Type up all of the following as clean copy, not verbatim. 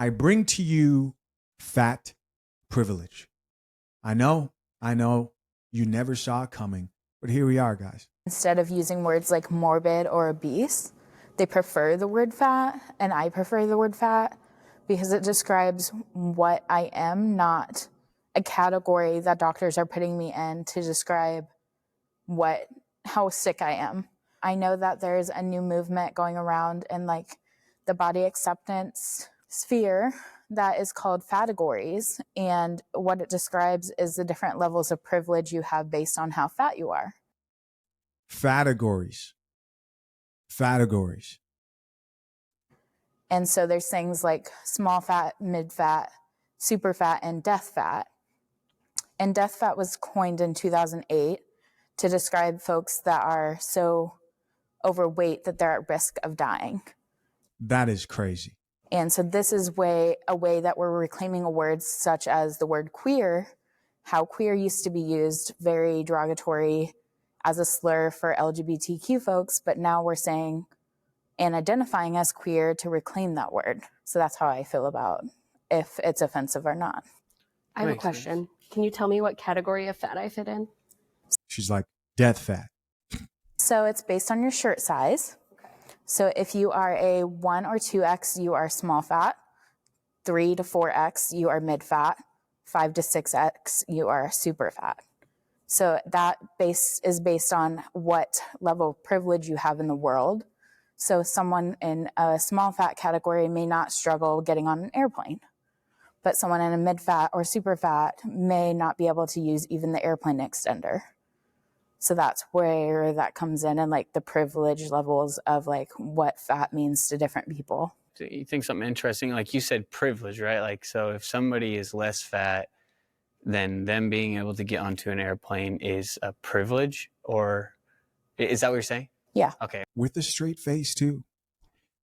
I bring to you fat privilege. I know you never saw it coming, but here we are, guys. Instead of using words like morbid or obese, they prefer the word fat, and I prefer the word fat because it describes what I am, not a category that doctors are putting me in to describe how sick I am. I know that there's a new movement going around in like the body acceptance sphere that is called fatagories, and what it describes is the different levels of privilege you have based on how fat you are. Fatagories. And so there's things like small fat, mid fat, super fat, and death fat. And death fat was coined in 2008 to describe folks that are so overweight that they're at risk of dying. That is crazy. And so this is a way that we're reclaiming words such as the word queer, how queer used to be used, very derogatory as a slur for LGBTQ folks, but now we're saying and identifying as queer to reclaim that word. So that's how I feel about if it's offensive or not. I have a question. Can you tell me what category of fat I fit in? She's like, death fat. So it's based on your shirt size. Okay. So if you are a 1 or 2X, you are small fat. 3 to 4X, you are mid fat. 5 to 6X, you are super fat. So that base is based on what level of privilege you have in the world. So someone in a small fat category may not struggle getting on an airplane, but someone in a mid fat or super fat may not be able to use even the airplane extender. So that's where that comes in, and like the privilege levels of like what fat means to different people. So you think something interesting, like you said, privilege, right? Like, so if somebody is less fat, then them being able to get onto an airplane is a privilege, or is that what you're saying? Yeah. Okay. With a straight face too.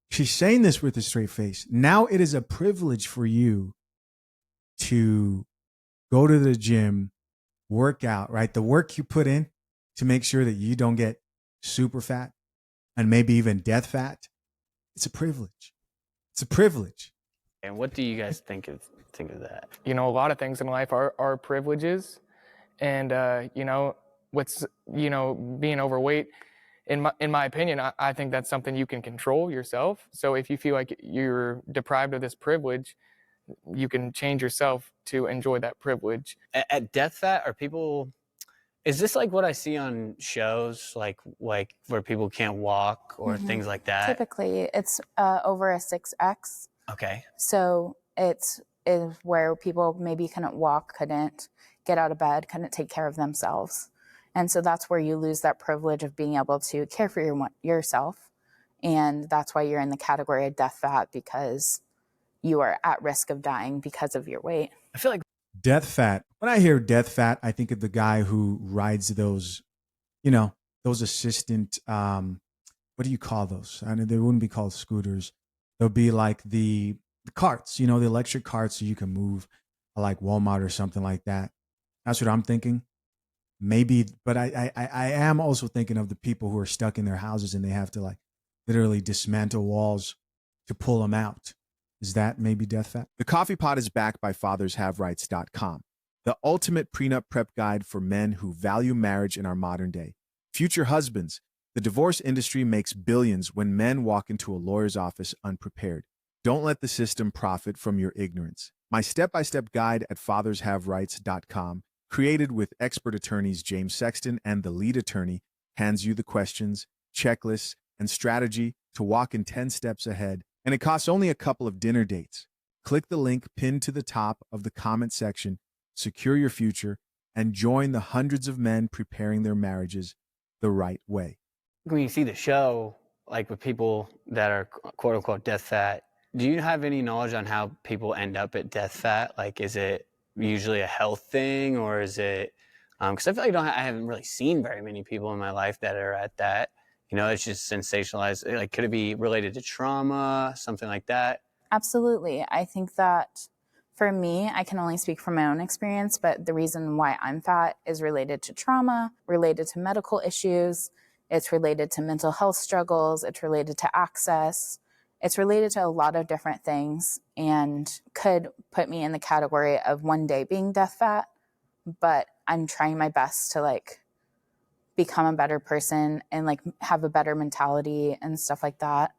She's saying this with a straight face. Now it is a privilege for you to go to the gym, work out, right? The work you put in to make sure that you don't get super fat and maybe even death fat. It's a privilege. It's a privilege. And what do you guys think of that? You know, a lot of things in life are privileges, and being overweight. In my opinion, I think that's something you can control yourself. So if you feel like you're deprived of this privilege, you can change yourself to enjoy that privilege. At death fat, are people? Is this like what I see on shows, like where people can't walk or things like that? Typically, it's over a 6X. Okay. So it's where people maybe couldn't walk, couldn't get out of bed, couldn't take care of themselves. And so that's where you lose that privilege of being able to care for yourself. And that's why you're in the category of death fat, because you are at risk of dying because of your weight. I feel like death fat. When I hear death fat, I think of the guy who rides those, those assistant, what do you call those? I mean, they wouldn't be called scooters. They'll be like the carts, the electric carts so you can move, like Walmart or something like that. That's what I'm thinking. Maybe, but I am also thinking of the people who are stuck in their houses and they have to like literally dismantle walls to pull them out. Is that maybe death fat? The Coffee Pot is backed by FathersHaveRights.com, the ultimate prenup prep guide for men who value marriage in our modern day. Future husbands, the divorce industry makes billions when men walk into a lawyer's office unprepared. Don't let the system profit from your ignorance. My step-by-step guide at FathersHaveRights.com, created with expert attorneys James Sexton and the lead attorney, hands you the questions, checklists, and strategy to walk in 10 steps ahead. And it costs only a couple of dinner dates. Click the link pinned to the top of the comment section, secure your future, and join the hundreds of men preparing their marriages the right way. when you see the show, like with people that are quote unquote death fat, do you have any knowledge on how people end up at death fat? Like, is it usually a health thing, or is it, because I feel like I haven't really seen very many people in my life that are at that. It's just sensationalized. Like, could it be related to trauma, something like that? Absolutely. I think that for me, I can only speak from my own experience, but the reason why I'm fat is related to trauma, related to medical issues. It's related to mental health struggles. It's related to access. it's related to a lot of different things and could put me in the category of one day being death fat, but I'm trying my best to like become a better person and like have a better mentality and stuff like that.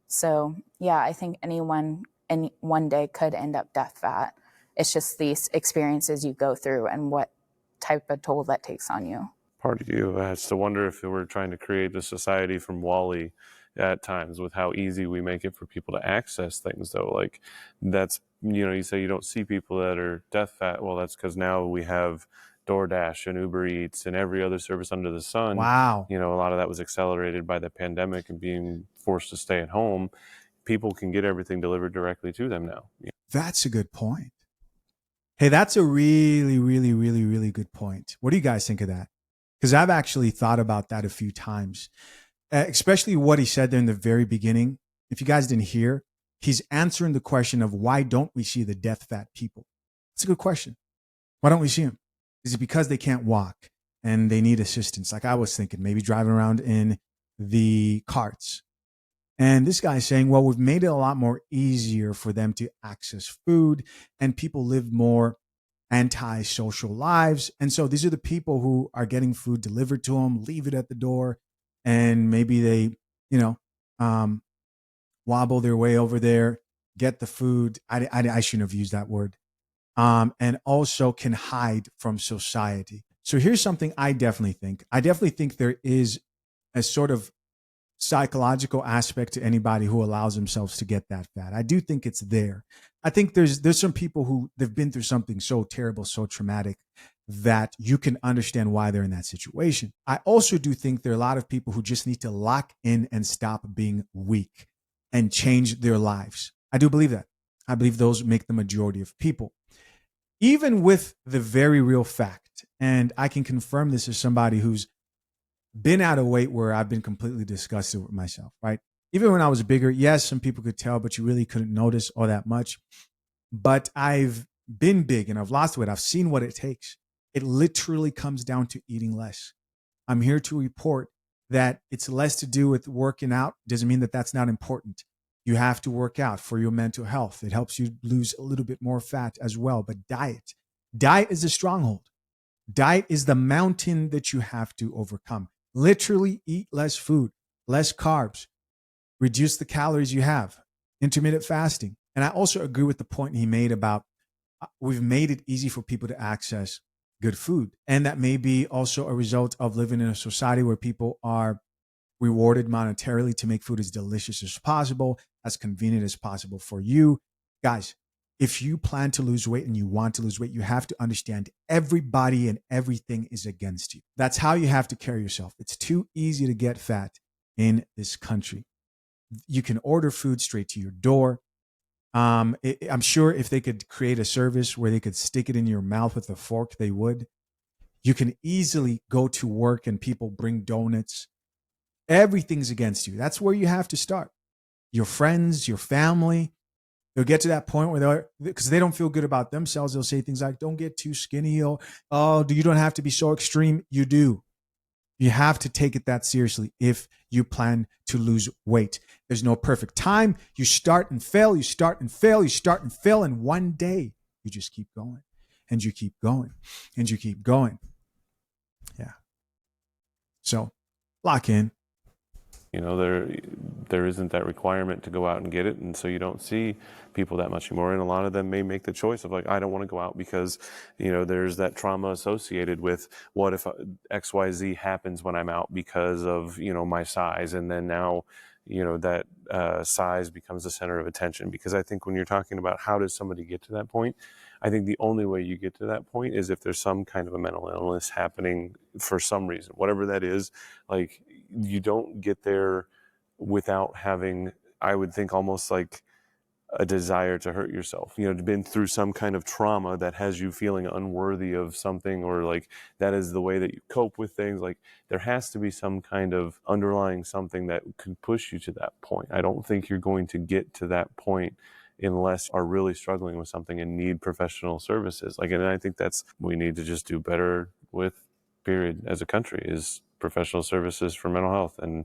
So yeah, I think anyone in one day could end up death fat. It's just these experiences you go through and what type of toll that takes on you. Part of you has to wonder if we're trying to create the society from Wall-E at times with how easy we make it for people to access things, though. Like, that's, you say you don't see people that are death fat. Well, that's because now we have DoorDash and Uber Eats and every other service under the sun. Wow. A lot of that was accelerated by the pandemic and being forced to stay at home. People can get everything delivered directly to them now. That's a good point. Hey, that's a really, really, really, really good point. What do you guys think of that? Because I've actually thought about that a few times, especially what he said there in the very beginning. If you guys didn't hear, he's answering the question of why don't we see the death fat people? It's a good question. Why don't we see them? Is it because they can't walk and they need assistance? Like I was thinking, maybe driving around in the carts. And this guy's saying, well, we've made it a lot more easier for them to access food and people live more anti-social lives. And so these are the people who are getting food delivered to them, leave it at the door, and maybe they, wobble their way over there, get the food. I shouldn't have used that word. And also can hide from society. So here's something I definitely think. I definitely think there is a sort of psychological aspect to anybody who allows themselves to get that fat. I do think it's there. I think there's some people who they've been through something so terrible, so traumatic that you can understand why they're in that situation. I also do think there are a lot of people who just need to lock in and stop being weak and change their lives. I do believe that. I believe those make the majority of people. Even with the very real fact, and I can confirm this as somebody who's been at a weight where I've been completely disgusted with myself, right? Even when I was bigger, yes, some people could tell, but you really couldn't notice all that much. But I've been big and I've lost weight. I've seen what it takes. It literally comes down to eating less. I'm here to report that it's less to do with working out. Doesn't mean that that's not important. You have to work out for your mental health. It helps you lose a little bit more fat as well. But diet is a stronghold. Diet is the mountain that you have to overcome. Literally eat less food, less carbs, reduce the calories you have, intermittent fasting. And I also agree with the point he made about we've made it easy for people to access good food. And that may be also a result of living in a society where people are rewarded monetarily to make food as delicious as possible, as convenient as possible for you. Guys, if you plan to lose weight and you want to lose weight, you have to understand everybody and everything is against you. That's how you have to carry yourself. It's too easy to get fat in this country. You can order food straight to your door. I'm sure if they could create a service where they could stick it in your mouth with a fork, they would. You can easily go to work and people bring donuts. Everything's against you. That's where you have to start. Your friends, your family, they'll get to that point where because they don't feel good about themselves, they'll say things like, don't get too skinny. Oh, you don't have to be so extreme. You do. You have to take it that seriously if you plan to lose weight. There's no perfect time. You start and fail, you start and fail, you start and fail. And one day you just keep going and you keep going and you keep going. Yeah. So lock in. There isn't that requirement to go out and get it, and so you don't see people that much anymore. And a lot of them may make the choice of like, I don't want to go out because there's that trauma associated with what if XYZ happens when I'm out because of my size, and then now that size becomes the center of attention. Because I think when you're talking about how does somebody get to that point, I think the only way you get to that point is if there's some kind of a mental illness happening for some reason, whatever that is. Like, you don't get there without having, I would think, almost like a desire to hurt yourself, been through some kind of trauma that has you feeling unworthy of something, or like that is the way that you cope with things. Like, there has to be some kind of underlying something that could push you to that point. I don't think you're going to get to that point unless you are really struggling with something and need professional services. And I think we need to just do better with, period, as a country, is professional services for mental health. And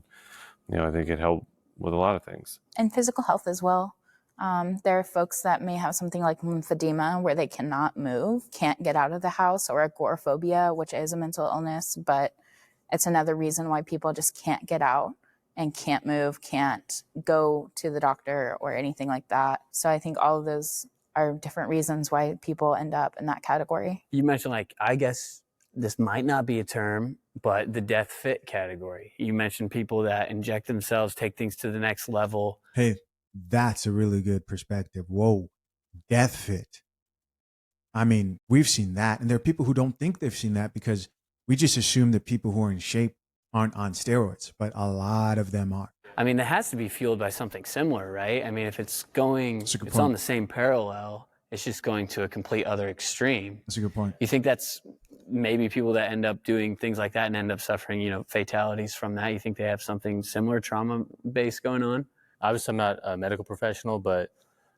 I think it helped with a lot of things. And physical health as well. There are folks that may have something like lymphedema where they cannot move, can't get out of the house, or agoraphobia, which is a mental illness, but it's another reason why people just can't get out and can't move, can't go to the doctor or anything like that. So I think all of those are different reasons why people end up in that category. You mentioned, like, I guess this might not be a term, but the death fit category. You mentioned people that inject themselves, take things to the next level. Hey, that's a really good perspective. Whoa, death fit. I mean, we've seen that. And there are people who don't think they've seen that because we just assume that people who are in shape aren't on steroids, but a lot of them are. I mean, that has to be fueled by something similar, right? I mean, if it's going, That's a good it's point. on the same parallel, it's just going to a complete other extreme. That's a good point. You think that's maybe people that end up doing things like that and end up suffering, you know, fatalities from that? You think they have something similar trauma-based going on? Obviously, I'm not a medical professional, but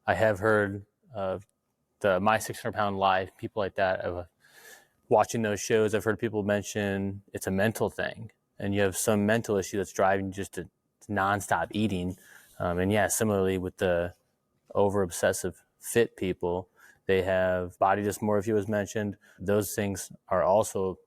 I have heard of the My 600 Pound Life, people like that. Watching those shows, I've heard people mention it's a mental thing, and you have some mental issue that's driving you just to nonstop eating. And yeah, similarly with the over obsessive fit people, they have body dysmorphia was mentioned. Those things are also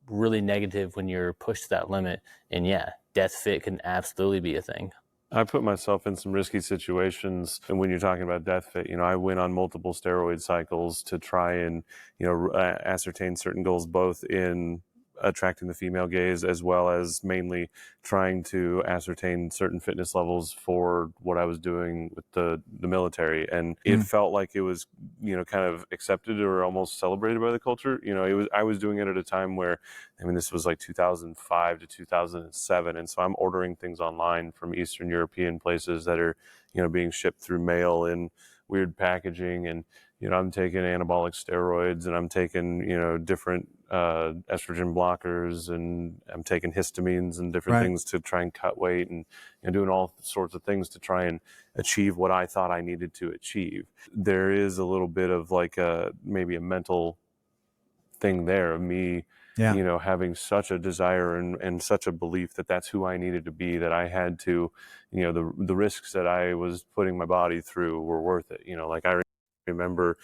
really negative when you're pushed to that limit. And yeah, death fit can absolutely be a thing. I put myself in some risky situations. And when you're talking about death fit, you know, I went on multiple steroid cycles to try and, you know, ascertain certain goals, both in attracting the female gaze as well as mainly trying to ascertain certain fitness levels for what I was doing with the military. And it felt like it was, you know, kind of accepted or almost celebrated by the culture. You know, I was doing it at a time where, I mean, this was like 2005 to 2007. And so I'm ordering things online from Eastern European places that are, you know, being shipped through mail in weird packaging. And, you know, I'm taking anabolic steroids and I'm taking, you know, different estrogen blockers, and I'm taking histamines and different things to try and cut weight, and doing all sorts of things to try and achieve what I thought I needed to achieve. There is a little bit of like maybe a mental thing there of me, you know, having such a desire and such a belief that that's who I needed to be, that I had to, you know, the risks that I was putting my body through were worth it. You know, like I remember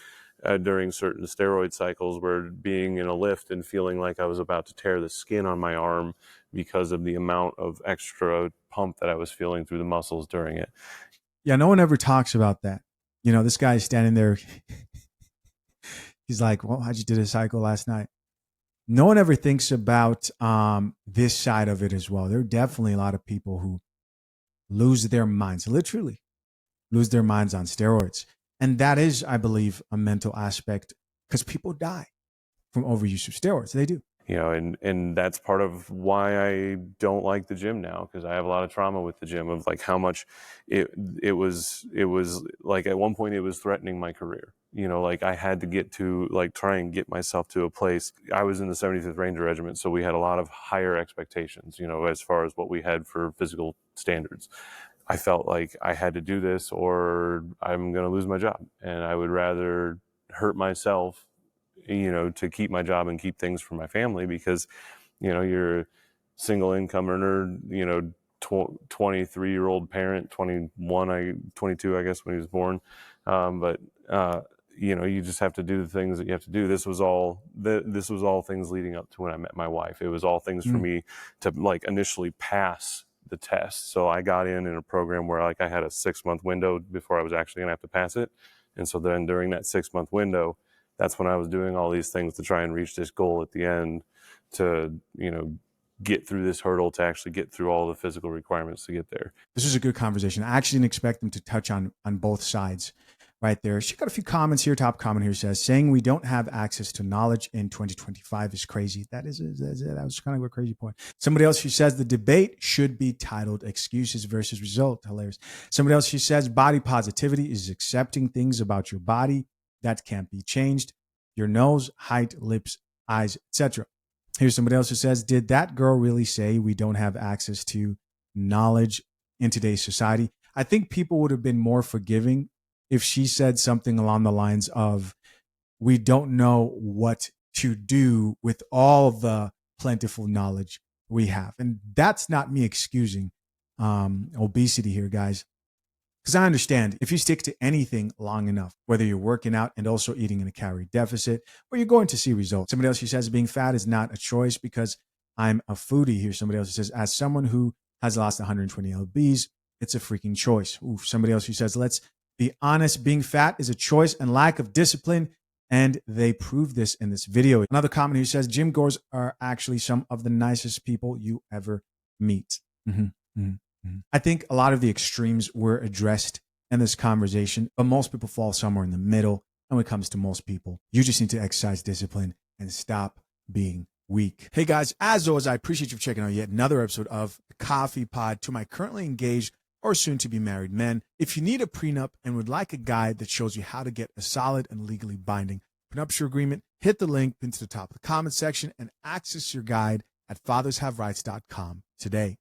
during certain steroid cycles where being in a lift and feeling like I was about to tear the skin on my arm because of the amount of extra pump that I was feeling through the muscles during it. Yeah, no one ever talks about that. You know, this guy's standing there. He's like, well, how'd you do the cycle last night? No one ever thinks about this side of it as well. There are definitely a lot of people who lose their minds, literally lose their minds on steroids. And that is, I believe, a mental aspect, because people die from overuse of steroids. They do. You know, and that's part of why I don't like the gym now, because I have a lot of trauma with the gym of like how much it was like at one point it was threatening my career. You know, like I had to get to like try and get myself to a place. I was in the 75th Ranger Regiment, so we had a lot of higher expectations, you know, as far as what we had for physical standards. I felt like I had to do this or I'm going to lose my job, and I would rather hurt myself, you know, to keep my job and keep things for my family, because, you know, you're a single income earner, you know, 23-year-old parent, 22, I guess, when he was born. But you know, you just have to do the things that you have to do. This was all things leading up to when I met my wife. It was all things for me to like initially pass the test. So I got in a program where like I had a 6-month window before I was actually gonna have to pass it. And so then during that 6-month window, that's when I was doing all these things to try and reach this goal at the end, to, you know, get through this hurdle, to actually get through all the physical requirements to get there. This is a good conversation. I actually didn't expect them to touch on both sides right there. She got a few comments here. Top comment here says, saying we don't have access to knowledge in 2025 is crazy. That was kind of a crazy point. Somebody else, she says the debate should be titled excuses versus result. Hilarious. Somebody else, she says body positivity is accepting things about your body that can't be changed. Your nose, height, lips, eyes, etc. Here's somebody else who says, did that girl really say we don't have access to knowledge in today's society? I think people would have been more forgiving if she said something along the lines of, we don't know what to do with all the plentiful knowledge we have. And that's not me excusing obesity here, guys. Because I understand if you stick to anything long enough, whether you're working out and also eating in a calorie deficit, or you're going to see results. Somebody else who says being fat is not a choice because I'm a foodie. Here's somebody else who says, as someone who has lost 120 lbs, it's a freaking choice. Oof. Somebody else who says, let's be honest, being fat is a choice and lack of discipline. And they prove this in this video. Another comment who says, gym goers are actually some of the nicest people you ever meet. I think a lot of the extremes were addressed in this conversation, but most people fall somewhere in the middle. And when it comes to most people, you just need to exercise discipline and stop being weak. Hey guys, as always, I appreciate you for checking out yet another episode of the Coffee Pod. To my currently engaged or soon to be married men, if you need a prenup and would like a guide that shows you how to get a solid and legally binding prenuptial agreement, hit the link pinned to the top of the comment section and access your guide at fathershaverights.com today.